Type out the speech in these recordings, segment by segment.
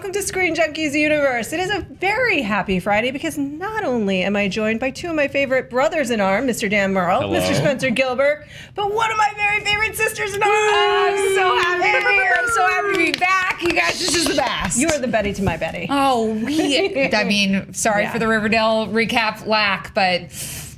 welcome to Screen Junkies Universe. It is a very happy Friday because not only am I joined by two of my favorite brothers-in-arms, Mr. Dan Murrell, Mr. Spencer Gilbert, but one of my very favorite sisters-in-arms. I'm so happy to be here. I'm so happy to be back. You guys, this is the best. You are the Betty to my Betty. Oh, I mean, sorry for the Riverdale recap lack, but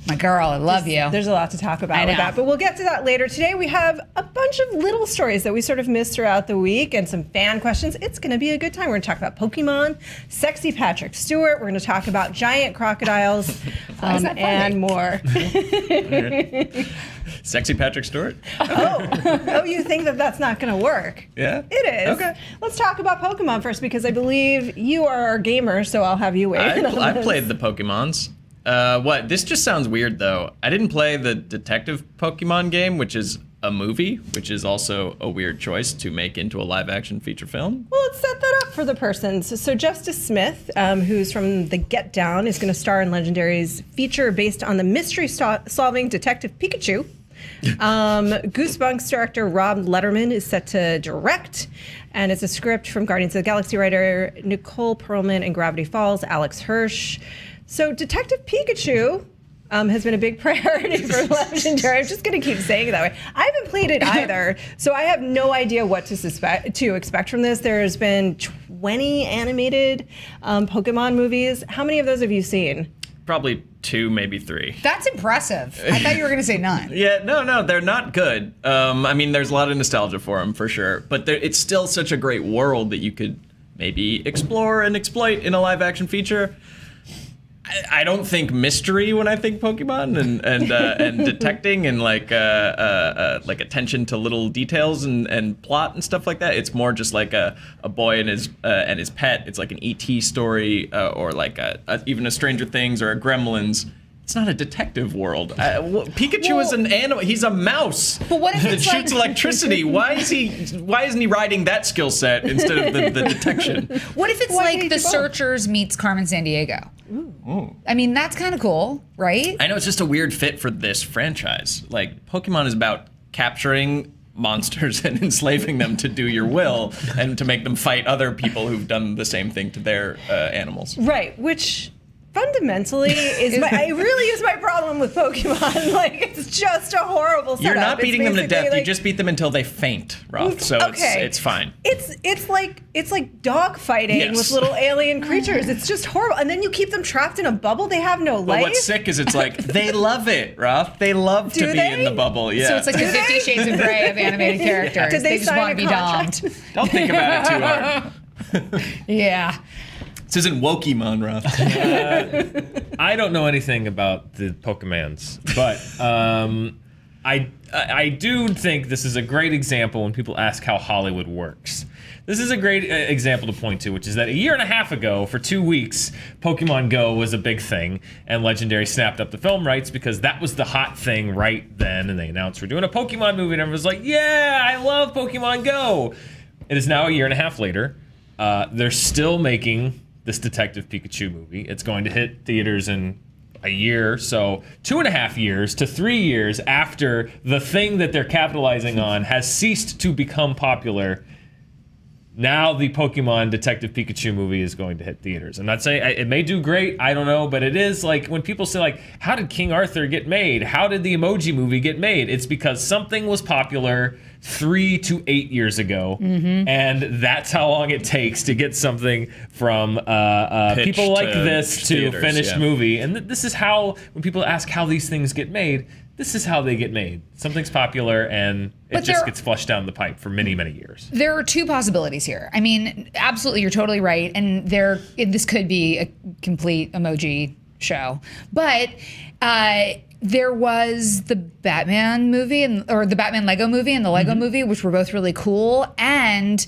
my girl, I love you. There's a lot to talk about with that, but we'll get to that later. Today we have a bunch of little stories that we sort of missed throughout the week and some fan questions. It's going to be a good time. We're going to talk about Pokemon, sexy Patrick Stewart. We're going to talk about giant crocodiles and more. Sexy Patrick Stewart? Oh, you think that that's not going to work? Yeah. It is. Okay. Let's talk about Pokemon first because I believe you are our gamer, so I'll have you weigh in on I this. played the Pokemons. What? This just sounds weird, though. I didn't play the Detective Pokemon game, which is a movie, which is also a weird choice to make into a live-action feature film. Well, let's set that up for the persons. So Justice Smith, who's from The Get Down, is going to star in Legendary's feature based on the mystery-solving Detective Pikachu. Goosebumps director Rob Letterman is set to direct, and it's a script from Guardians of the Galaxy writer Nicole Perlman and Gravity Falls, Alex Hirsch. So Detective Pikachu has been a big priority for Legendary. I'm just going to keep saying it that way. I haven't played it either, so I have no idea what to expect from this. There's been 20 animated Pokemon movies. How many of those have you seen? Probably 2, maybe 3. That's impressive. I thought you were going to say none. Yeah, no, they're not good. I mean, there's a lot of nostalgia for them, for sure. But it's still such a great world that you could maybe explore and exploit in a live-action feature. I don't think mystery when I think Pokemon and detecting and like attention to little details and plot and stuff like that. It's more just like a boy and his pet. It's like an E.T. story or like even a Stranger Things or a Gremlins. It's not a detective world. Pikachu is an animal. He's a mouse but what if that shoots electricity. Why isn't he riding that skill set instead of the detection? What if it's like The Searchers meets Carmen Sandiego? Ooh. I mean, that's kind of cool, right? I know it's just a weird fit for this franchise. Like, Pokemon is about capturing monsters and enslaving them to do your will and to make them fight other people who've done the same thing to their animals. Right, which fundamentally is my problem with Pokemon. Like, it's just a horrible setup. You're not beating them to death. Like, you just beat them until they faint, Roth. So it's fine. It's like dog fighting with little alien creatures. It's just horrible. And then you keep them trapped in a bubble. They have no life. But what's sick is it's like they love it, Roth. They love to be in the bubble. Yeah. So it's like the 50 Shades of Grey of animated characters. Did they just want to be domed. Don't think about it too hard. Yeah. This isn't Wokemon, Roth. I don't know anything about the Pokemons, but I do think this is a great example when people ask how Hollywood works. This is a great example to point to, which is that a year and a half ago, for 2 weeks, Pokemon Go was a big thing, and Legendary snapped up the film rights because that was the hot thing right then, and they announced we're doing a Pokemon movie, and everyone's like, yeah, I love Pokemon Go. It is now a year and a half later. They're still making this Detective Pikachu movie. It's going to hit theaters in a year, so 2.5 years to 3 years after the thing that they're capitalizing on has ceased to become popular. Now the Pokemon Detective Pikachu movie is going to hit theaters. I'm not saying it may do great, I don't know, but it is like when people say like, how did King Arthur get made? How did the Emoji Movie get made? It's because something was popular 3 to 8 years ago, and that's how long it takes to get something from people like this to theaters, finished movie. And this is how, when people ask how these things get made, this is how they get made. Something's popular and it just gets flushed down the pipe for many, many years. There are two possibilities here. I mean, absolutely, you're totally right. And this could be a complete emoji show. But there was the Batman movie or the Batman Lego movie and the Lego movie, which were both really cool. And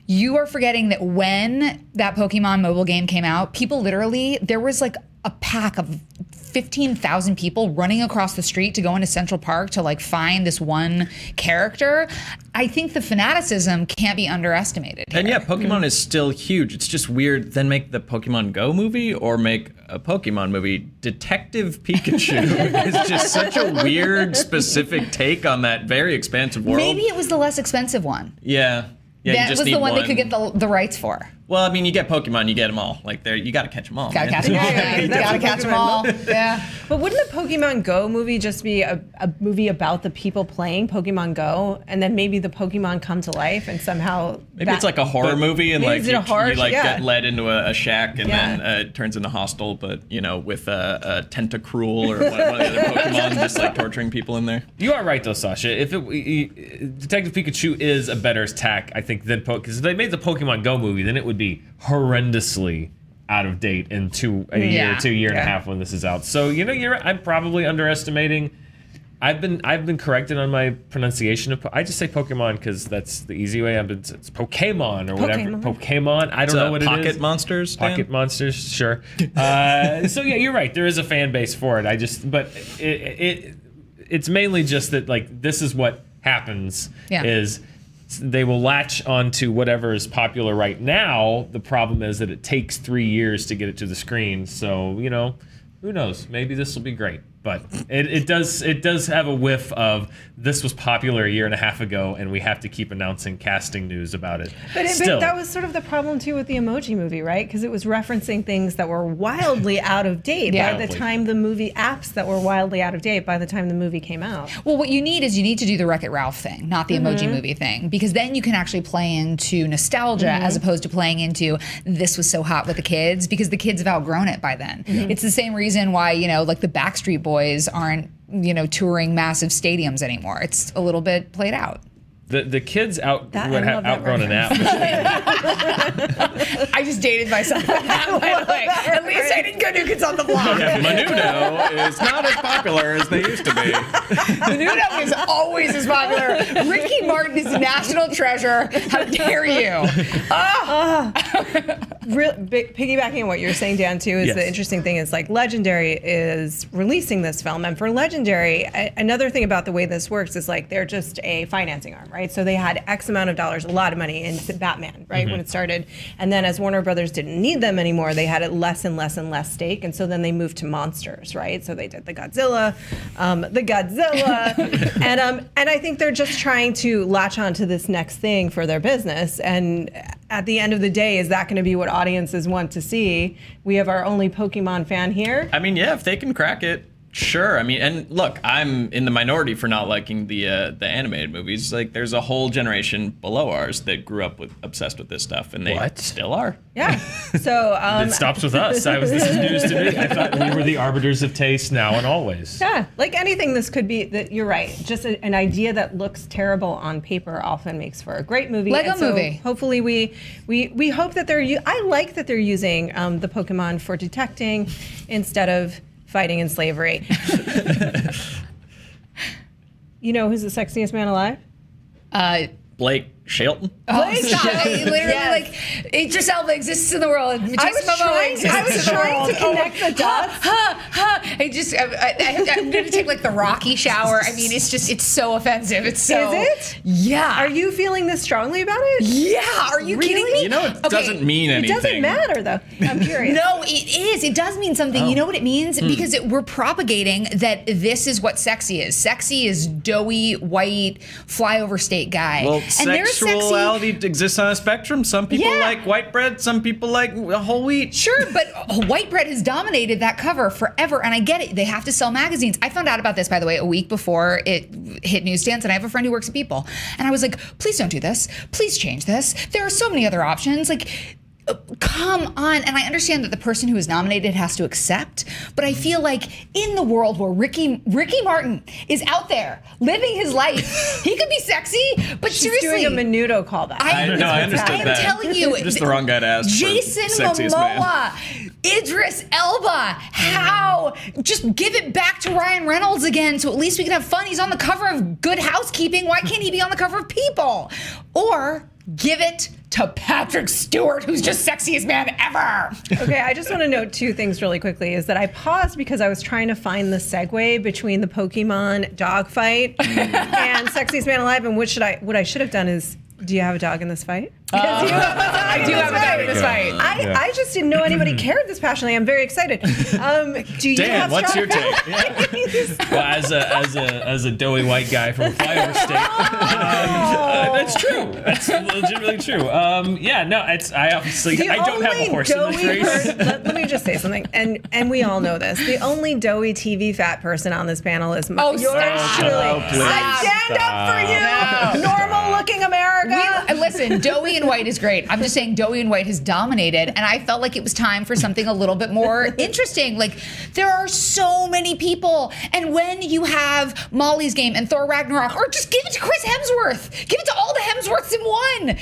you are forgetting that when that Pokemon mobile game came out, people literally, there was like a pack of 15,000 people running across the street to go into Central Park to like find this one character. I think the fanaticism can't be underestimated here. And yeah, Pokemon is still huge. It's just weird. Then make the Pokemon Go movie or make a Pokemon movie. Detective Pikachu is just such a weird, specific take on that very expansive world. Maybe it was the less expensive one. Yeah. Yeah, that was the one they could get the rights for. Well, I mean, you get Pokemon, you get them all. Like, you got to catch them all. Gotta man. catch them all. Yeah, You gotta catch them all. Yeah. But wouldn't a Pokemon Go movie just be a movie about the people playing Pokemon Go, and then maybe the Pokemon come to life and somehow Maybe it's like a horror movie, and like is it a horror? you like Yeah. get led into a shack, and Yeah. then it turns into Hostel, but with a Tentacruel or one of the other Pokemon just like torturing people in there. You are right though, Sasha. If Detective Pikachu is a better tack, I think, than because if they made the Pokemon Go movie, then it would be horrendously out of date in a year and a half when this is out. So I'm probably underestimating. I've been corrected on my pronunciation of. I just say Pokemon because that's the easy way. It's Pokemon or whatever. Pokemon. I don't know what it is. Pocket Monsters. Dan? Pocket Monsters. Sure. So yeah, you're right. There is a fan base for it. But it's mainly just that like this is what happens. Yeah. Is they will latch onto whatever is popular right now. The problem is that it takes 3 years to get it to the screen. So who knows? Maybe this will be great. But it does have a whiff of this was popular a year and a half ago, and we have to keep announcing casting news about it. But that was sort of the problem too with the Emoji Movie, right? Because it was referencing things that were wildly out of date by the time the movie, apps that were wildly out of date by the time the movie came out. Well, what you need to do the Wreck-It Ralph thing, not the Emoji Movie thing, because then you can actually play into nostalgia as opposed to playing into this was so hot with the kids, because the kids have outgrown it by then. It's the same reason why like the Backstreet Boys aren't touring massive stadiums anymore. It's a little bit played out. The kids outgrown an app. I just dated myself. By the way. At least I didn't go New Kids on the Block. Yeah, Menudo is not as popular as they used to be. Menudo is always as popular. Ricky Martin is a national treasure. How dare you? Piggybacking on what you're saying, Dan, too, is the interesting thing is like Legendary is releasing this film, and for Legendary, another thing about the way this works is like they're just a financing arm, right? So they had X amount of dollars, a lot of money into Batman, right, when it started, and then as Warner Brothers didn't need them anymore, they had it less and less and less stake, and so then they moved to monsters, right? So they did the Godzilla, and I think they're just trying to latch on to this next thing for their business, and at the end of the day, is that going to be what audiences want to see? We have our only Pokemon fan here. I mean, yeah, if they can crack it, sure. I mean, and look, I'm in the minority for not liking the animated movies. Like, there's a whole generation below ours that grew up obsessed with this stuff, and they still are. Yeah. So it stops with us. This is news to me. I thought we were the arbiters of taste now and always. Yeah, like anything, this could be. That you're right. Just an idea that looks terrible on paper often makes for a great movie. Lego movie. Hopefully, we hope that I like that they're using the Pokemon for detecting instead of fighting in slavery. You know who's the sexiest man alive? Blake Shelton. Oh, stop. Literally, Idris Elba exists in the world. I was trying to connect the dots. I'm going to take like the Rocky shower. I mean, it's so offensive. It's so. Is it? Yeah. Are you feeling this strongly about it? Yeah. Are you kidding me? It doesn't mean anything. It doesn't matter, though. I'm curious. No, it is. It does mean something. You know what it means? Because we're propagating that this is what sexy is. Sexy is doughy, white, flyover state guy. Well, sexuality exists on a spectrum. Some people like white bread. Some people like whole wheat. Sure, but white bread has dominated that cover forever, and I get it. They have to sell magazines. I found out about this, by the way, a week before it hit newsstands, and I have a friend who works at People, and I was like, please don't do this. Please change this. There are so many other options. Like, come on. And I understand that the person who is nominated has to accept, but I feel like in the world where Ricky Martin is out there living his life, he could be sexy, but She's seriously. doing a Menudo callback. I understood I am that. telling you. Just the wrong guy to ask. Jason Momoa, Idris Elba, how? Just give it back to Ryan Reynolds again so at least we can have fun. He's on the cover of Good Housekeeping. Why can't he be on the cover of People? Or give it to Patrick Stewart, who's just sexiest man ever. Okay, I just want to note two things really quickly. Is that I paused because I was trying to find the segue between the Pokemon dogfight and Sexiest Man Alive. And what I should have done is, do you have a dog in this fight? Because I do have a dog in this fight. I just didn't know anybody cared this passionately. I'm very excited. Do you Dan, have what's strong your take? Well, as a doughy white guy from a flyover state. That's true. That's legitimately true. Yeah, no, I obviously I don't have a horse in this race. Let me just say something, and we all know this. The only doughy TV fat person on this panel is yours truly. I stand up for you, normal-looking America. Listen, doughy and white is great. I'm just saying doughy and white has dominated, and I felt like it was time for something a little bit more interesting. Like, there are so many people, and when you have Molly's Game and Thor Ragnarok, or just give it to Chris Hemsworth. Give it to all the Hemsworths in one.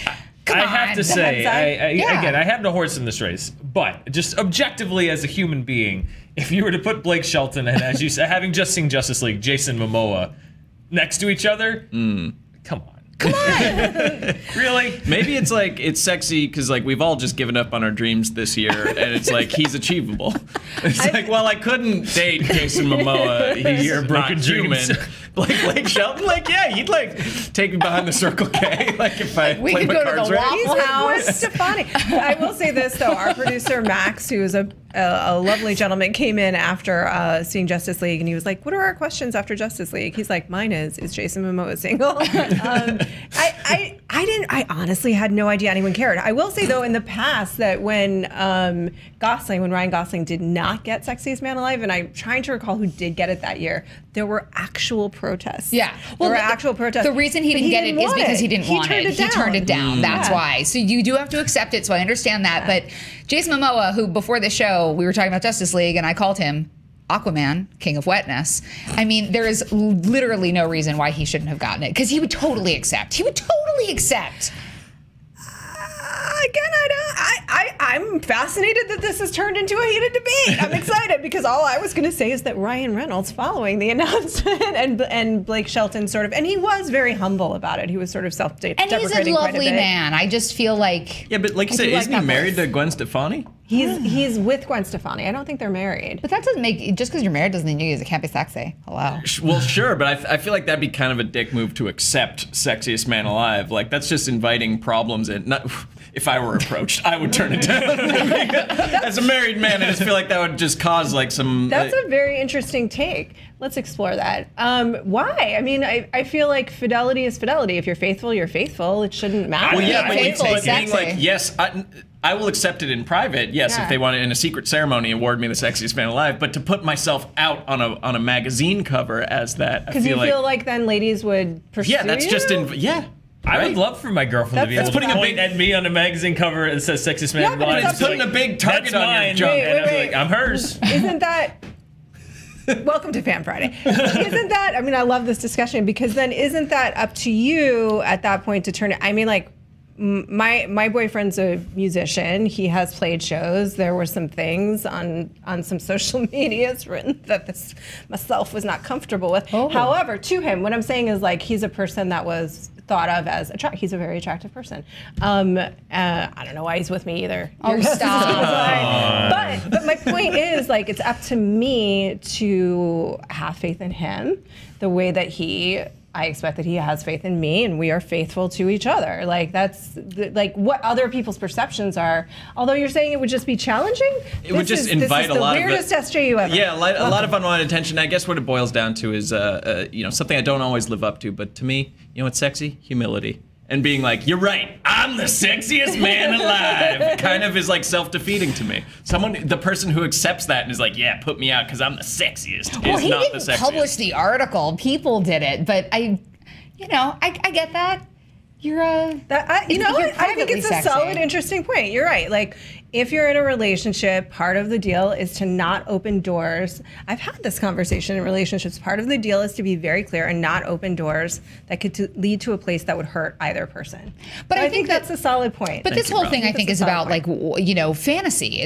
Come on. I have to say, again, I have no horse in this race, but just objectively as a human being, if you were to put Blake Shelton and, as you said, having just seen Justice League, Jason Momoa next to each other, come on. Come on. Really? Maybe it's sexy because we've all just given up on our dreams this year, and it's like he's achievable. It's I couldn't date Jason Momoa. He's broken human. Blake Shelton, yeah, he'd take me behind the Circle K, if I we played could my go to cards the right. Waffle House. Gwen Stefani. I will say this though, our producer Max, who is a lovely gentleman, came in after seeing Justice League, and he was like, "What are our questions after Justice League?" He's like, "Mine is Jason Momoa single?" I honestly had no idea anyone cared. I will say though, in the past, that when Ryan Gosling did not get Sexiest Man Alive, and I'm trying to recall who did get it that year, there were actual protests. Yeah, well, there were actual protests. The reason he didn't get it is because he didn't want it. He turned it down. That's why. So you do have to accept it. So I understand that. But Jason Momoa, who before the show we were talking about Justice League, and I called him Aquaman, King of Wetness. I mean, there is literally no reason why he shouldn't have gotten it, because he would totally accept. He would totally accept. Again, I'm fascinated that this has turned into a heated debate. I'm excited because all I was going to say is that Ryan Reynolds, following the announcement, and Blake Shelton and he was very humble about it. He was sort of self-deprecating. And he's a lovely man. I just feel like... Yeah, but like you said, isn't he married to Gwen Stefani? He's with Gwen Stefani. I don't think they're married. But that doesn't make... Just because you're married doesn't mean it can't be sexy. Hello. Well, sure, but I feel like that'd be kind of a dick move to accept Sexiest Man Alive. That's just inviting problems in. If I were approached, I would turn it down. As a married man, I just feel like that would just cause some... That's a very interesting take. Let's explore that. Why? I mean, I feel like fidelity is fidelity. If you're faithful, you're faithful. It shouldn't matter. Well, yeah, but being sexy. yes, I will accept it in private. Yes, if they want it in a secret ceremony, award me the Sexiest Man Alive. But to put myself out on a magazine cover as that, because you feel like then ladies would pursue you? Yeah, that's just I would love for my girlfriend to be able to point at me on a magazine cover that says "Sexiest Man Alive." It's putting a big target on your junk, and I'd be like, "I'm hers." Isn't that? Welcome to Fan Friday. Isn't that? I mean, I love this discussion because then isn't that up to you at that point to turn it? I mean, my boyfriend's a musician. He has played shows. There were some things on some social medias written that this myself was not comfortable with. Oh. However, to him, what I'm saying is he's a person that was thought of as he's a very attractive person. I don't know why he's with me either. Oh, stop. But my point is it's up to me to have faith in him the way that I expect that he has faith in me, and we are faithful to each other. That's what other people's perceptions are. Although you're saying it would just be challenging, it would just invite a lot of the weirdest SJU ever. Yeah, a lot of unwanted attention. I guess what it boils down to is something I don't always live up to, but to me, what's sexy? Humility. And being you're right, I'm the sexiest man alive, kind of is self-defeating to me. The person who accepts that and is yeah, put me out because I'm the sexiest, well, is not the sexiest. He didn't publish the article. People did it, but I get that. You're I think it's a solid, interesting point. You're right. If you're in a relationship, part of the deal is to not open doors. I've had this conversation in relationships. Part of the deal is to be very clear and not open doors that could lead to a place that would hurt either person. But I think that's a solid point. But this whole thing, I think, is about fantasy.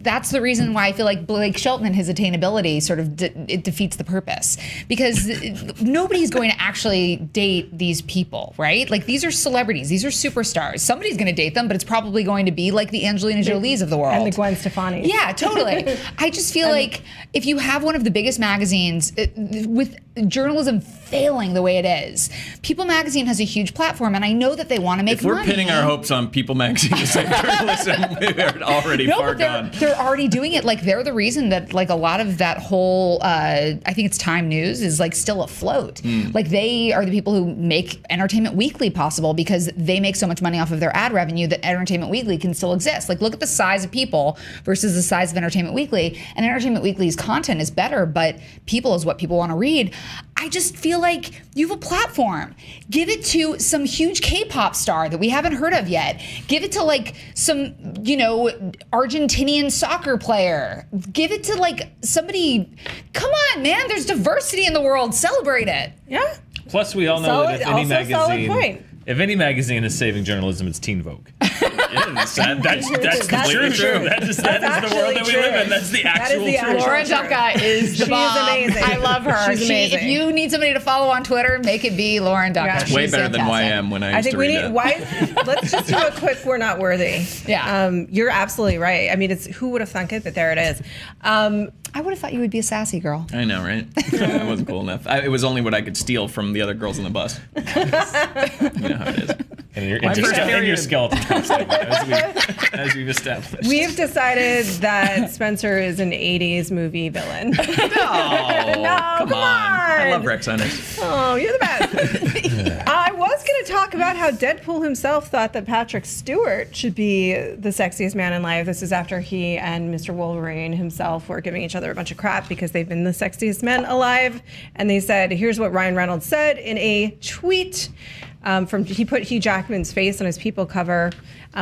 That's the reason why I feel like Blake Shelton and his attainability sort of it defeats the purpose, because nobody's going to actually date these people, right? These are celebrities. These are superstars. Somebody's going to date them, but it's probably going to be like the Angelina Jolies of the world. And the Gwen Stefani. Yeah, totally. I just feel like if you have one of the biggest magazines with journalism failing the way it is, People Magazine has a huge platform, and I know that they want to make If we're money. pinning our hopes on People Magazine to save journalism, we're already far gone. They're already doing it. Like, they're the reason that, like, a lot of that whole, I think it's Time News, is, like, still afloat. Like, they are the people who make Entertainment Weekly possible because they make so much money off of their ad revenue that Entertainment Weekly can still exist. Like, look at the size of People versus the size of Entertainment Weekly. And Entertainment Weekly's content is better, but People is what people want to read. I just feel like you have a platform. Give it to some huge K-pop star that we haven't heard of yet. Give it to, like, some, you know, Argentinian soccer player. Give it to, like, somebody. Come on, man. There's diversity in the world. Celebrate it. Yeah. Plus, we all know Solid- that if any also a solid magazine, point. if any magazine is saving journalism, it's Teen Vogue. That's completely true. That is the world that we live in. That's the actual truth. Lauren Ducka is the She bomb. is amazing. I love her. She's amazing. If you need somebody to follow on Twitter, make it be Lauren Ducka. Yeah. She's Way better than fantastic. YM when I I used think to we read need. it. Let's just do a quick. We're not worthy. Yeah. You're absolutely right. I mean, it's who would have thunk it, but there it is. I would have thought you would be a sassy girl. I know, right? That wasn't cool enough. It was only what I could steal from the other girls on the bus. You know how it is. And your, first and your period. skeleton costume, as we've established. We've decided that Spencer is an '80s movie villain. No, come on. I on. love Rex Hunters. Oh, you're the best. I was going to talk about how Deadpool himself thought that Patrick Stewart should be the sexiest man in life. This is after he and Mr. Wolverine himself were giving each other a bunch of crap because they've been the sexiest men alive. And they said, here's what Ryan Reynolds said in a tweet. He put Hugh Jackman's face on his People cover.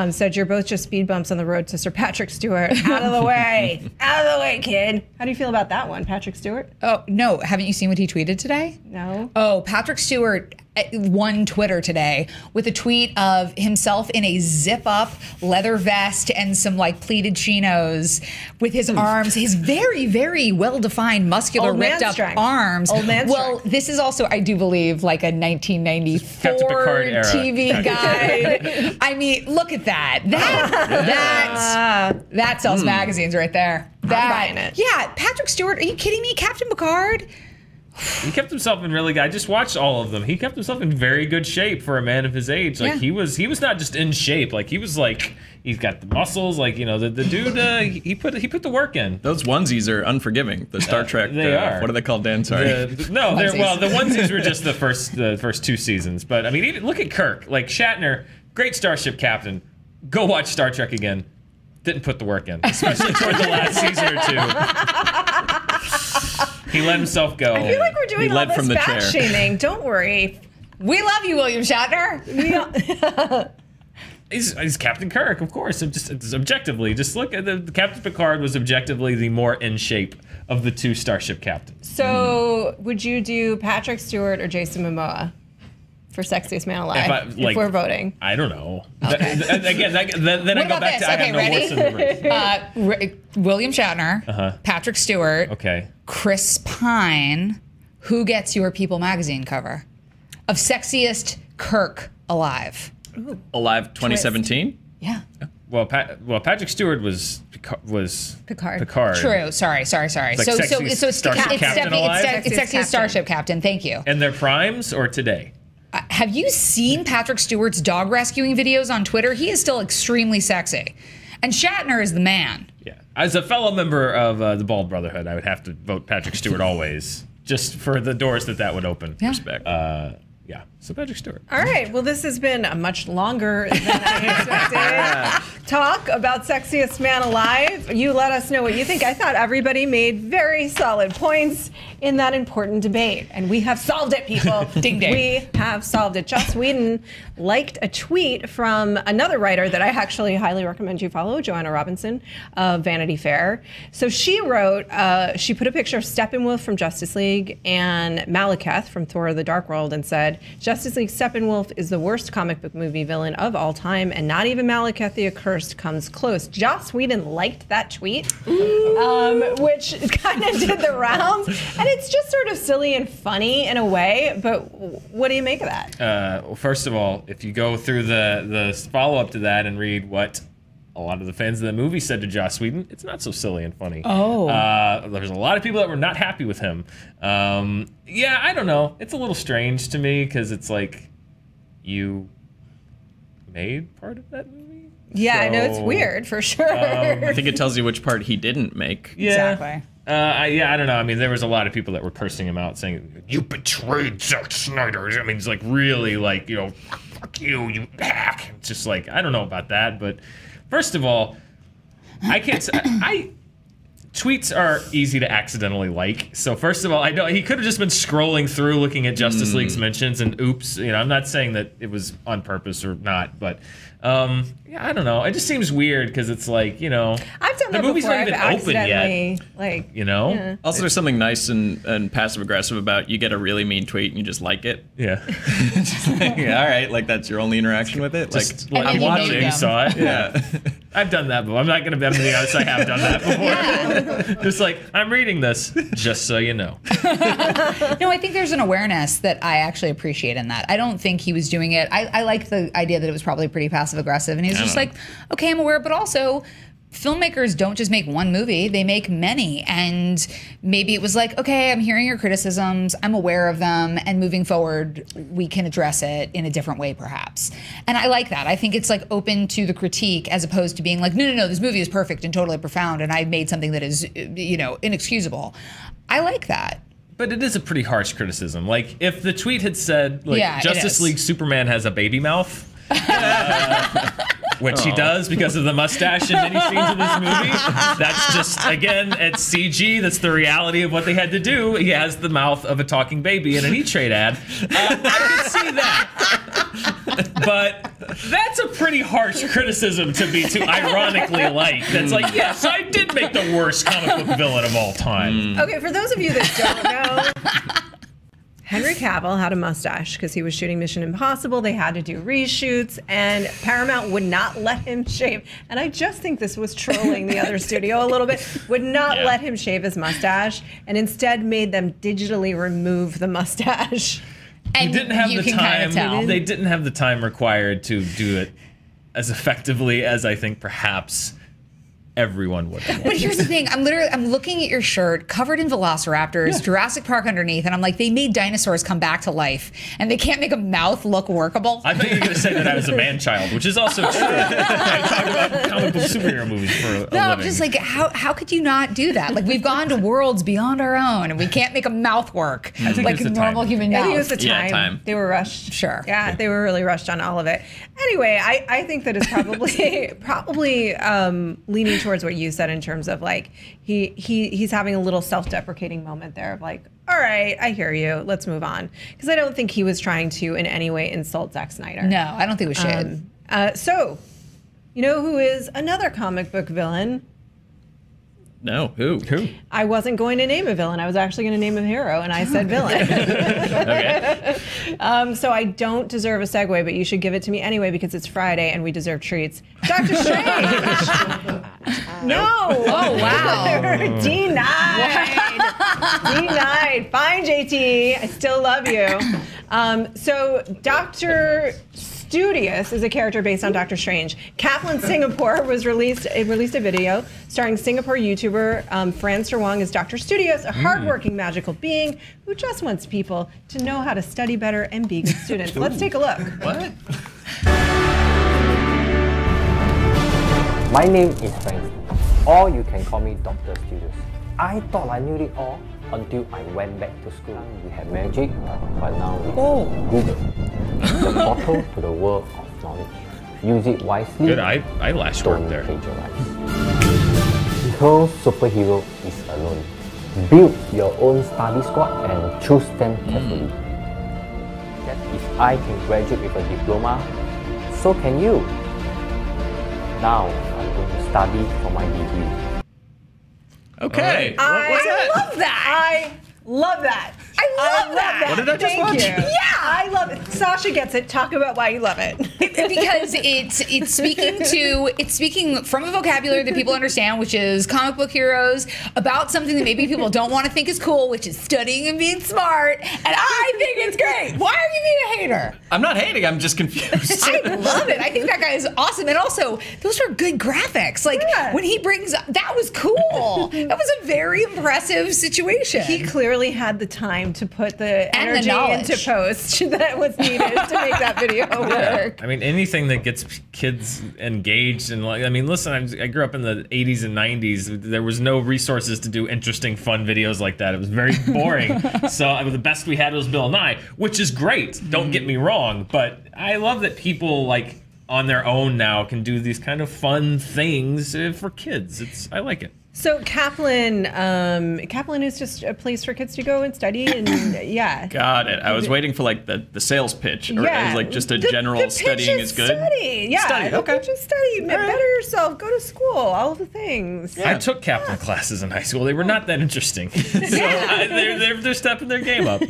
Said, you're both just speed bumps on the road to Sir Patrick Stewart. Out of the way. Out of the way, kid. How do you feel about that one, Patrick Stewart? Oh, no. Haven't you seen what he tweeted today? No. Oh, Patrick Stewart won Twitter today with a tweet of himself in a zip-up leather vest and some, like, pleated chinos with his arms, his very, very well-defined, muscular, Old man ripped-up strength. arms. Old man Well, strength. this is also, I do believe, like a 1994 Captain Picard era. TV guide. I mean, look at that. That sells magazines right there. buying it. Yeah, Patrick Stewart, are you kidding me? Captain Picard? He kept himself in really good. I just watched all of them. He kept himself in very good shape for a man of his age. Like Yeah. he was not just in shape. Like he was like he's got the muscles. Like the dude he put the work in. Those onesies are unforgiving. The Star Trek. They are. What are they called, Dan? Sorry. The onesies were just the first two seasons. But I mean, even look at Kirk. Like Shatner, great starship captain. Go watch Star Trek again. Didn't put the work in, especially toward the last season or two. He let himself go. I feel like we're doing He all led this from the fat chair. shaming. Don't worry. We love you, William Shatner. He's Captain Kirk, of course. Just objectively, just look at the Captain Picard was objectively the more in shape of the two starship captains. So, would you do Patrick Stewart or Jason Momoa for sexiest man alive if we're voting? I don't know. Okay. Then I go about back this? to I Okay, have no ready? horse in the race. William Shatner, Patrick Stewart, Okay. Chris Pine. Who gets your People magazine cover of sexiest Kirk alive? Alive 2017. Yeah. Well, Patrick Stewart was Picard. True. Sorry. like so sexiest it's Starship Captain alive? it's sexiest Captain. Starship Captain. Thank you. And their primes or today? Have you seen Patrick Stewart's dog rescuing videos on Twitter? He is still extremely sexy. And Shatner is the man. Yeah. As a fellow member of the Bald Brotherhood, I would have to vote Patrick Stewart always, just for the doors that would open. Yeah. Respect. Yeah. So Patrick Stewart. All right. Well, this has been a much longer than I expected talk about sexiest man alive. You let us know what you think. I thought everybody made very solid points in that important debate, and we have solved it, people. Ding, ding. We have solved it. Joss Whedon liked a tweet from another writer that I actually highly recommend you follow, Joanna Robinson of Vanity Fair. So she wrote, she put a picture of Steppenwolf from Justice League and Malekith from Thor: The Dark World and said, Justice League Steppenwolf is the worst comic book movie villain of all time, and not even Malekith the Accursed comes close. Joss Whedon liked that tweet, which kind of did the rounds. And it's just sort of silly and funny in a way, but what do you make of that? Well, first of all, if you go through the follow-up to that and read what a lot of the fans of the movie said to Joss Whedon, it's not so silly and funny. Oh. There's a lot of people that were not happy with him. Yeah, I don't know. It's a little strange to me because it's like you made part of that movie. Yeah, I know it's So, weird for sure. I think it tells you which part he didn't make. Yeah. Exactly. I don't know. I mean, there was a lot of people that were cursing him out, saying, you betrayed Zack Snyder. I mean, it's like really like, you know, fuck you, you hack. It's just like, I don't know about that. But first of all, I can't say, tweets are easy to accidentally like. So first of all, I know he could have just been scrolling through looking at Justice League's mentions and oops, you know, I'm not saying that it was on purpose or not, but yeah, I don't know. It just seems weird because it's like, you know, I've done that the movie's before. not even I've open yet. accidentally, like, You know? yeah. Also, there's something nice and passive aggressive about you get a really mean tweet and you just like it. Yeah. Just like, all right, like that's your only interaction with it. Just Like, And I'm then you watching. made You saw it. yeah. I've done that before. I'm not going to be honest. I have done that before. Just like, I'm reading this, just so you know. No, I think there's an awareness that I actually appreciate in that. I don't think he was doing it. I like the idea that it was probably pretty passive aggressive, and he's just like, okay, I'm aware, but also filmmakers don't just make one movie, they make many. And maybe it was like, okay, I'm hearing your criticisms, I'm aware of them, and moving forward, we can address it in a different way, perhaps. And I like that. I think it's like open to the critique as opposed to being like, no, this movie is perfect and totally profound, and I made something that is, you know, inexcusable. I like that. But it is a pretty harsh criticism. Like, if the tweet had said, like, Yeah, it Justice is. League Superman has a baby mouth, which he does because of the mustache in many scenes of this movie. That's just, again, it's CG. That's the reality of what they had to do. He has the mouth of a talking baby in an E-Trade ad. I can see that. But that's a pretty harsh criticism to ironically like. That's like, yes, I did make the worst comic book villain of all time. Okay, for those of you that don't know, Henry Cavill had a mustache because he was shooting Mission Impossible. They had to do reshoots, and Paramount would not let him shave. And I just think this was trolling the other studio a little bit. Would not let him shave his mustache, and instead made them digitally remove the mustache. And They didn't have you the can kind time. of tell. They didn't have the time required to do it as effectively as I think perhaps everyone would have. But here's the thing, I'm looking at your shirt covered in velociraptors, Jurassic Park underneath, and I'm like, they made dinosaurs come back to life, and they can't make a mouth look workable. I thought you were going to say that I was a man-child, which is also true. I talk about comic book superhero movies for a living. No, I'm just like, how could you not do that? Like, we've gone to worlds beyond our own, and we can't make a mouth work think like it's a the normal time. human I mouth. think it was the time. Yeah, time. They were rushed. Sure. Yeah, they were really rushed on all of it. Anyway, I think that it's probably leaning towards what you said in terms of like he's having a little self-deprecating moment there of like, all right, I hear you. Let's move on. Because I don't think he was trying to in any way insult Zack Snyder. No, I don't think we should. So, you know who is another comic book villain? No, who? I wasn't going to name a villain. I was actually going to name a hero, and I said villain. Okay. So I don't deserve a segue, but you should give it to me anyway because it's Friday and we deserve treats. Doctor Strange. No. Oh, wow. Denied. Denied. Fine, JT. I still love you. So Dr. Studious is a character based on Doctor Strange. Kaplan Singapore released a video starring Singapore YouTuber Franz Wong as Dr. Studious, a hardworking magical being who just wants people to know how to study better and be good students. Let's take a look. What? My name is Frank, or you can call me Dr. Studious. I thought I knew it all until I went back to school. We had magic, but now we have Google, the portal to the world of knowledge. Use it wisely. Good eyelash work Don't there. plagiarize. No superhero is alone. Build your own study squad and choose them carefully. That if I can graduate with a diploma, so can you. Now I'm going to study for my degree. Okay. I What's that? love that. I love that. I love that. What did I just Thank watch? you. Yeah. I love it. Sasha gets it. Talk about why you love it. Because it's speaking from a vocabulary that people understand, which is comic book heroes, about something that maybe people don't want to think is cool, which is studying and being smart. And I think it's great. Why are you being a hater? I'm not hating. I'm just confused. I love it. I think that guy is awesome. And also, those are good graphics. Like, Yeah. when he brings that was cool. That was a very impressive situation. He clearly had the time to put the And the energy knowledge. into post that was needed to make that video work. I mean, anything that gets kids engaged and like, I mean, listen, I grew up in the 80s and 90s. There was no resources to do interesting, fun videos like that. It was very boring. So the best we had was Bill Nye, which is great. Don't get me wrong, but I love that people like on their own now can do these kind of fun things for kids. I like it. So Kaplan is just a place for kids to go and study, and yeah. Got it. I was waiting for like the sales pitch, or Yeah. as like just a The general pitch studying is good. Study. Yeah. Study, The okay. pitch is study. Better yourself. Go to school. All of the things. I took Kaplan classes in high school. They were not that interesting. So they're stepping their game up.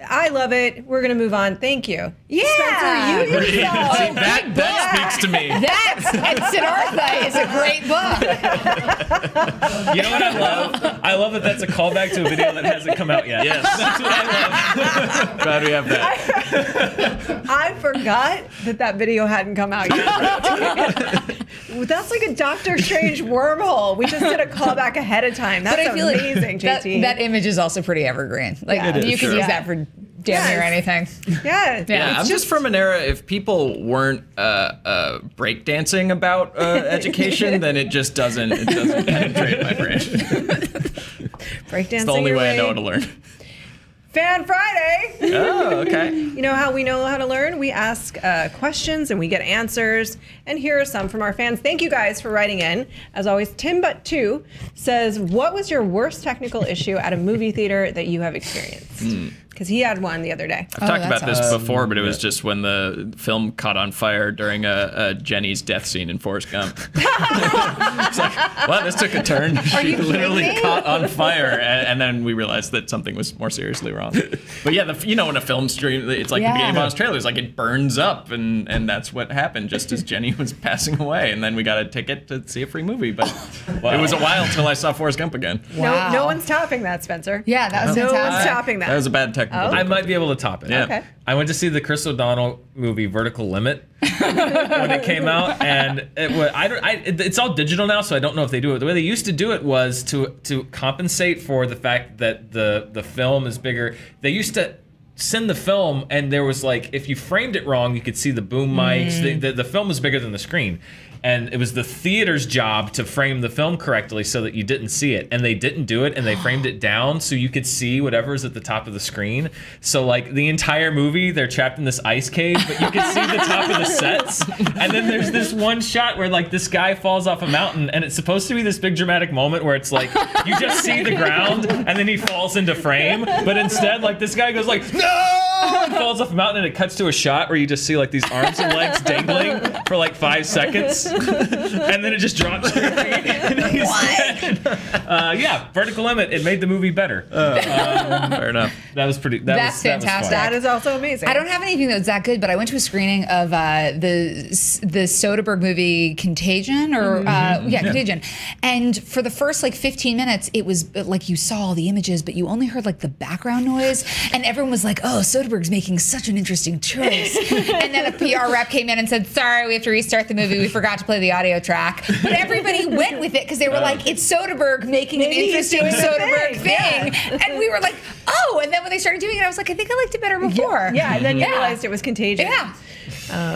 I love it. We're gonna move on. Thank you. Yeah. Spencer, you See, yourself. that speaks to me. And Siddhartha is a great book. You know what I love? I love that that's a callback to a video that hasn't come out yet. Yes. That's what I love. Glad we have that. I forgot that video hadn't come out yet. That's like a Doctor Strange wormhole. We just did a callback ahead of time. That's But I feel amazing, like JT. that image is also pretty evergreen. Like, Yeah. It you is, could sure. use that for damn near anything. yeah. Yeah, I'm just from an era. If people weren't breakdancing about education, then it just doesn't penetrate my brain. breakdancing. It's the only your way I know how to learn. Fan Friday. Oh, okay. You know how we know how to learn? We ask questions and we get answers. And here are some from our fans. Thank you guys for writing in. As always, Timbut2 says, what was your worst technical issue at a movie theater that you have experienced? Because he had one the other day. I've talked that's about this before, but it was just when the film caught on fire during a Jenny's death scene in Forrest Gump. It's like, well, this took a turn. She literally kidding? caught on fire, and then we realized that something was more seriously wrong. But yeah, you know, in a film stream, it's like the Yeah. beginning of Bond's trailer. It's like it burns up, and that's what happened just as Jenny was passing away. And then we got a ticket to see a free movie. But it was a while until I saw Forrest Gump again. Wow. No one's topping that, Spencer. Yeah, that was No one's fantastic. topping that. That was a bad technical. I might be able to top it. Yeah. Okay. I went to see the Chris O'Donnell movie Vertical Limit when it came out, and it's all digital now, so I don't know if they do it. The way they used to do it was to compensate for the fact that the film is bigger. They used to send the film, and there was like, if you framed it wrong, you could see the boom mics. The film was bigger than the screen. And it was the theater's job to frame the film correctly so that you didn't see it. And they didn't do it, and they framed it down so you could see whatever's at the top of the screen. So like the entire movie, they're trapped in this ice cave, but you can see the top of the sets. And then there's this one shot where like this guy falls off a mountain, and it's supposed to be this big dramatic moment where it's like, you just see the ground, and then he falls into frame. But instead, like this guy goes like, no! And falls off a mountain, and it cuts to a shot where you just see like these arms and legs dangling for like 5 seconds. And then it just drops. And he's dead. Yeah, Vertical Limit. It made the movie better. Fair enough. That was pretty. That's that was fantastic. fun. That is also amazing. I don't have anything that was that good, but I went to a screening of the Soderbergh movie Contagion, or Contagion. And for the first like 15 minutes, it was like you saw all the images, but you only heard like the background noise, and everyone was like, "Oh, Soderbergh's making such an interesting choice." And then a PR rep came in and said, "Sorry, we have to restart the movie. We forgot to play the audio track." But everybody went with it because they were like, "It's Soderbergh making an Maybe he's interesting doing the Soderbergh thing." thing," and we were like, "Oh!" And then when they started doing it, I was like, "I think I liked it better before." Yeah, and then you realized it was Contagion. Yeah.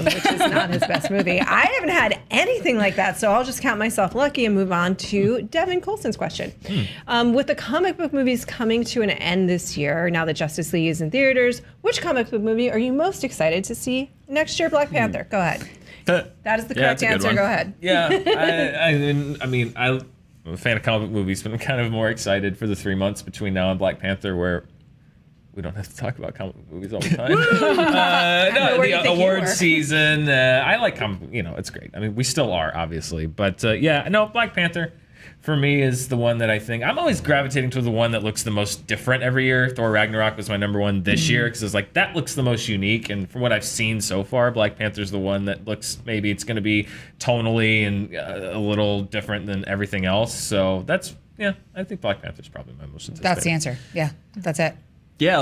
Which is not his best movie. I haven't had anything like that, so I'll just count myself lucky and move on to Devin Colson's question. With the comic book movies coming to an end this year, now that Justice League is in theaters, which comic book movie are you most excited to see next year? Black Panther. Go ahead. That is the correct that's a good answer. one. Go ahead. Yeah, I'm a fan of comic book movies, but I'm kind of more excited for the 3 months between now and Black Panther, where we don't have to talk about comic book movies all the time. No, where you the think you award were. season. I like comic. It's great. I mean, we still are, obviously, but yeah, no, Black Panther. for me is the one that I think I'm always gravitating to the one that looks the most different every year. Thor Ragnarok was my number one this year because it's like that looks the most unique. And from what I've seen so far, Black Panther's the one that looks maybe it's going to be tonally and a little different than everything else. So that's I think Black Panther's probably my most anticipated. That's the answer. Yeah, that's it. Yeah,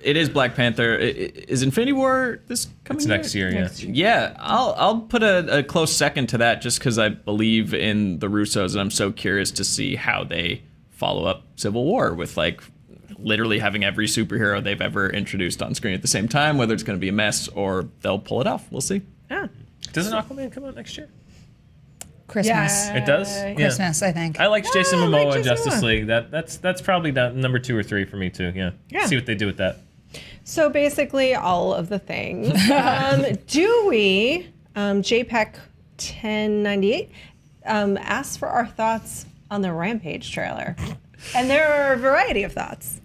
it is Black Panther. Is Infinity War this coming year? Next year, Yeah, I'll put a close second to that just because I believe in the Russos and I'm so curious to see how they follow up Civil War with like literally having every superhero they've ever introduced on screen at the same time, whether it's going to be a mess or they'll pull it off. We'll see. Yeah. Doesn't Aquaman come out next year? Christmas. It does? Christmas, I think. I like Jason Momoa like in Jason Justice Momoa. League. That's probably number 2 or 3 for me too. Yeah. See what they do with that. So basically, all of the things. Dewey, JPEG 1098, asks for our thoughts on the Rampage trailer. And there are a variety of thoughts.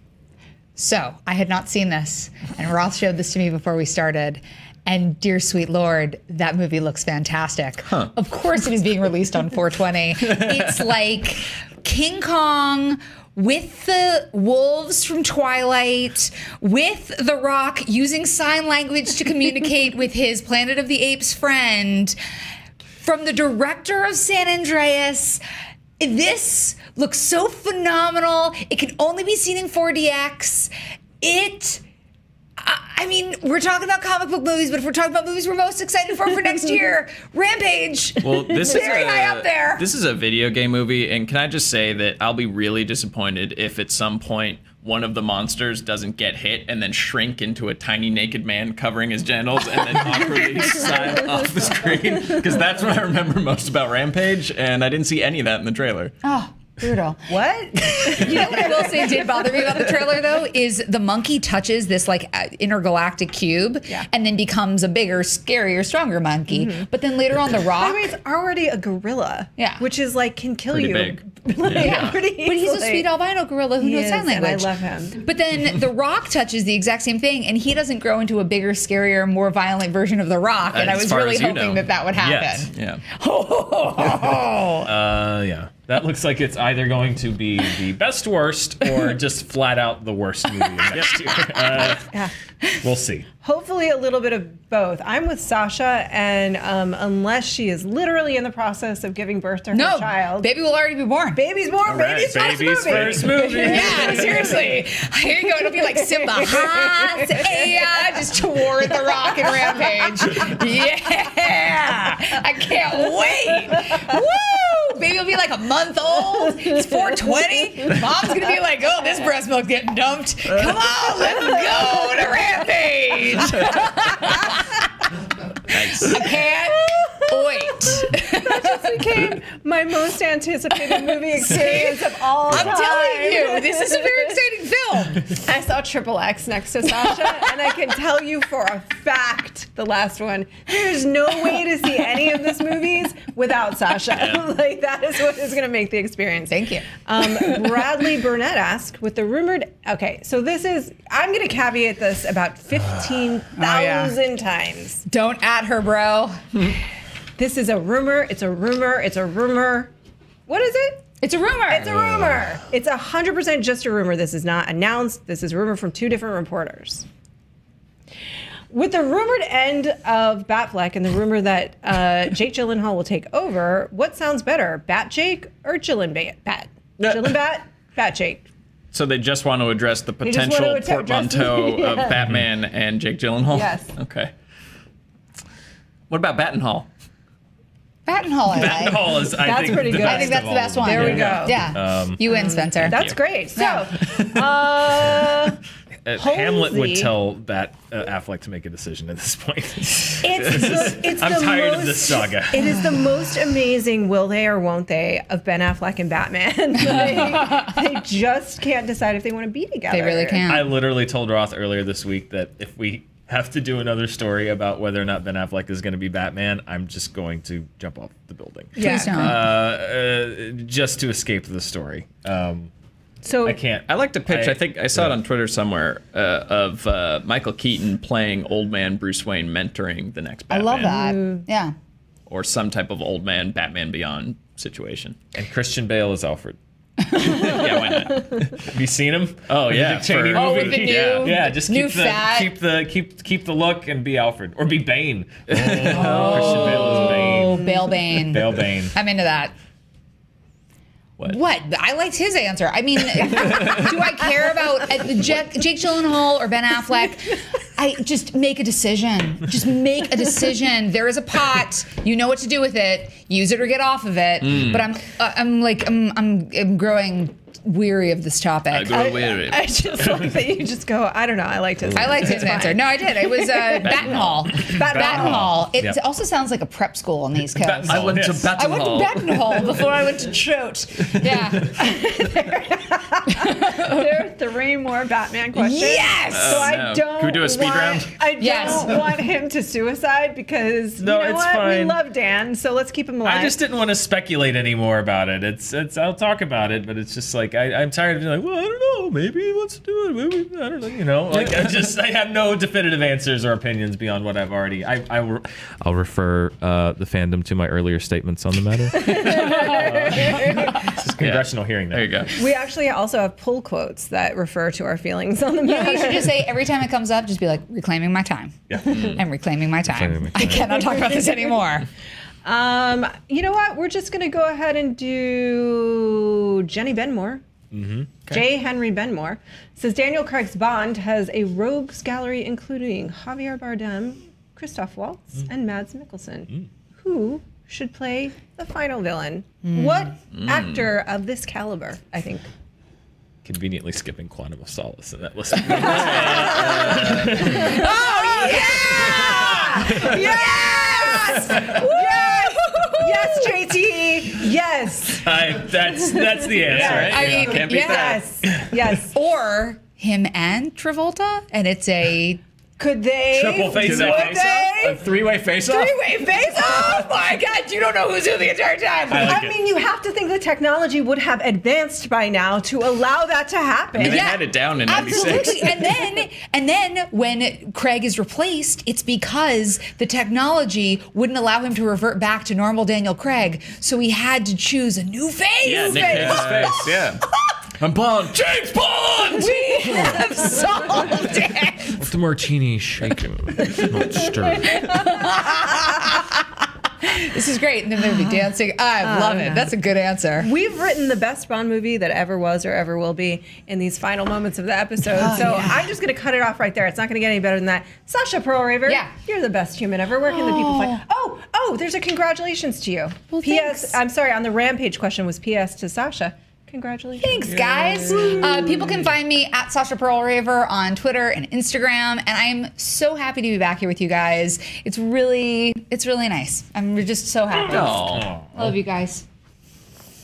So I had not seen this, and Roth showed this to me before we started. And dear sweet Lord, that movie looks fantastic. Of course it is being released on 420. It's like King Kong with the wolves from Twilight, with The Rock using sign language to communicate with his Planet of the Apes friend, from the director of San Andreas. This looks so phenomenal. It can only be seen in 4DX. I mean, we're talking about comic book movies, but if we're talking about movies we're most excited for next year, Rampage. Well, this very is high up there. This is a video game movie, and can I just say that I'll be really disappointed if at some point one of the monsters doesn't get hit and then shrink into a tiny naked man covering his genitals and then awkwardly slide off the screen, because that's what I remember most about Rampage, and I didn't see any of that in the trailer. Oh, brutal. What? You know what I will say did bother me about the trailer, though, is the monkey touches this like intergalactic cube and then becomes a bigger, scarier, stronger monkey. But then later on, The Rock. I mean, it's already a gorilla. Yeah. Which is like, can kill Pretty you. big. Pretty easily. But he's a sweet albino gorilla who He knows is, sign language. and I love him. But then The Rock touches the exact same thing, and he doesn't grow into a bigger, scarier, more violent version of The Rock. And I As was far really as you hoping know. that would happen. Yeah. Yeah. That looks like it's either going to be the best worst or just flat out the worst movie next year. We'll see. Hopefully a little bit of both. I'm with Sasha, and unless she is literally in the process of giving birth to her No, child. baby will already be born. Baby's born. All right, Baby's first movie. Yeah, seriously. Here you go. It'll be like Simba. Ha, say, just toward The Rock and Rampage. Yeah. I can't wait. Woo! Baby will be like a month old. It's 420. Mom's going to be like, oh, this breast milk's getting dumped. Come on, let's go to Rampage. Nice. I can't wait. That just became my most anticipated movie experience of all time. I'm telling you, this is a very exciting film. I saw Triple X next to Sasha, and I can tell you for a fact, the last one, there's no way to see any of these movies without Sasha. Like, that is what is going to make the experience. Thank you. Bradley Burnett asked, with the rumored, okay, so this is, I'm going to caveat this about 15,000 times. Don't at her, bro. This is a rumor, it's a rumor, it's a rumor. What is it? It's a rumor. It's a rumor. It's 100% just a rumor. This is not announced. This is a rumor from 2 different reporters. With the rumored end of Batfleck and the rumor that Jake Gyllenhaal will take over, what sounds better, Bat Jake or Bat? Bat Jake. So they just want to address the just want potential to address- portmanteau yeah. of Batman and Jake Gyllenhaal? Yes. Okay. What about Battenhall? Battenhall, I like. Battenhall is, I That's think, pretty the good. best I think that's of the best all of one. them. There we go. Yeah. You win, Spencer. That's you. great. So, Hamlet would Halsey. tell Affleck to make a decision at this point. it's I'm the tired of most- this saga. It is the most amazing will they or won't they of Ben Affleck and Batman. They just can't decide if they want to be together. They really can't. I literally told Roth earlier this week that if we have to do another story about whether or not Ben Affleck is going to be Batman, I'm just going to jump off the building. Please don't. Just to escape the story. So I can't. I like to pitch. I think I saw it on Twitter somewhere of Michael Keaton playing old man Bruce Wayne mentoring the next I Batman. love that. Yeah. Or some type of old man Batman Beyond situation. And Christian Bale is Alfred. Yeah, why not? Have you seen him? Oh, In the yeah, Dick Cheney for- Oh, movie? with the new, Yeah, just new keep the fat. keep the look and be Alfred or be Bane. Christian Bale is Bane. Oh, Bale Bane. Bale Bane. I'm into that. What? I liked his answer. I mean, do I care about Jake Gyllenhaal or Ben Affleck? I just make a decision. Just make a decision. There is a pot. You know what to do with it. Use it or get off of it. But I'm growing weary of this topic. I just like that you just go, I don't know, I liked his answer. No, I did. It was Battenhall. Battenhall. It Yep. also sounds like a prep school on the East Coast. Battenhall. I went to Yes. I went to Battenhall. Battenhall before I went to Choate. Yeah. There are 3 more Batman questions. Yes! So I no. don't Can we do a speed want, round? I don't Yes. want him to suicide because No, you know it's what? We fine. love Dan, so let's keep him alive. I just didn't want to speculate anymore about it. It's I'll talk about it, but it's just like I'm tired of being like, well, I don't know, maybe he wants to do it, maybe I don't know, you know. Like I have no definitive answers or opinions beyond what I've already. I'll refer the fandom to my earlier statements on the matter. This is congressional hearing. There you go. We actually also have pull quotes that refer to our feelings on the You know, matter. you should just say every time it comes up, just be like, reclaiming my time. Yeah. I'm reclaiming my time. Reclaiming my I time. cannot talk about this anymore. You know what? We're just gonna go ahead and do Jenny Benmore. J. Henry Benmore says Daniel Craig's Bond has a rogues gallery including Javier Bardem, Christoph Waltz, and Mads Mikkelsen. Who should play the final villain? What actor of this caliber, I think? Conveniently skipping Quantum of Solace in that list. Oh, yeah! Yes! Yes! Yes, JT! Yes! That's the answer, right? I mean, Can't beat that. Yes! Yes. Or him and Travolta, and it's a Could they? Triple face-off. Would they? A 3-way face-off? 3-way face off? Oh my God, you don't know who's who the entire time. I like I it. mean, you have to think the technology would have advanced by now to allow that to happen. I mean, they Yeah, had it down in 96. Absolutely. And then when Craig is replaced, it's because the technology wouldn't allow him to revert back to normal Daniel Craig, so he had to choose a new face. Yeah, Nick Cage's face, yeah. I'm Bond. James Bond! We have solved it. Let the martini shaken, not stirred. This is great. And then they'll be dancing. I love it. That's a good answer. We've written the best Bond movie that ever was or ever will be in these final moments of the episode. I'm just going to cut it off right there. It's not going to get any better than that. Sasha Perl-Raver, Yeah. you're the best human ever. Where can the people find? Oh, there's a congratulations to you. Well, P.S. thanks. I'm sorry, on the Rampage question was P.S. to Sasha. Congratulations. Thanks, guys. People can find me at Sasha Perl-Raver on Twitter and Instagram, and I am so happy to be back here with you guys. It's really nice. I'm just so happy. Aw. Love you guys.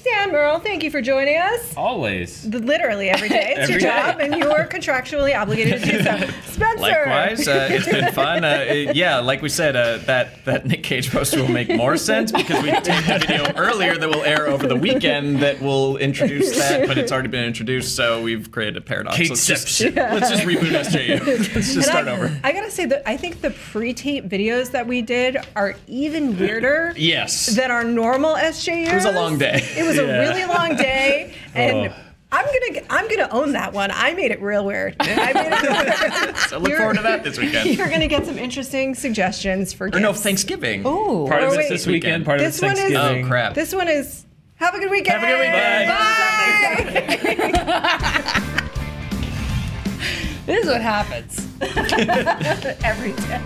Dan Murrell, thank you for joining us. Always. Literally every day. It's Every your day. job, and you are contractually obligated to do so. Spencer. Likewise, it's been fun. Yeah, like we said, that Nick Cage poster will make more sense because we taped a video earlier that will air over the weekend that will introduce that, but it's already been introduced, so we've created a paradox. Let's just reboot SJU. Let's just start over. I gotta say that I think the pre-tape videos that we did are even weirder Yes. than our normal SJUs. It was a long day. It was a really long day, and I'm gonna own that one. I made it real weird. I made it weird. So look forward to that this weekend. You're gonna get some interesting suggestions for Or gifts. no, Thanksgiving. Ooh. Part of Oh, it's wait. this weekend, part of it's This one is- Thanksgiving. Oh, crap. This one is have a good weekend. Have a good weekend. Bye. This is what happens. Every day.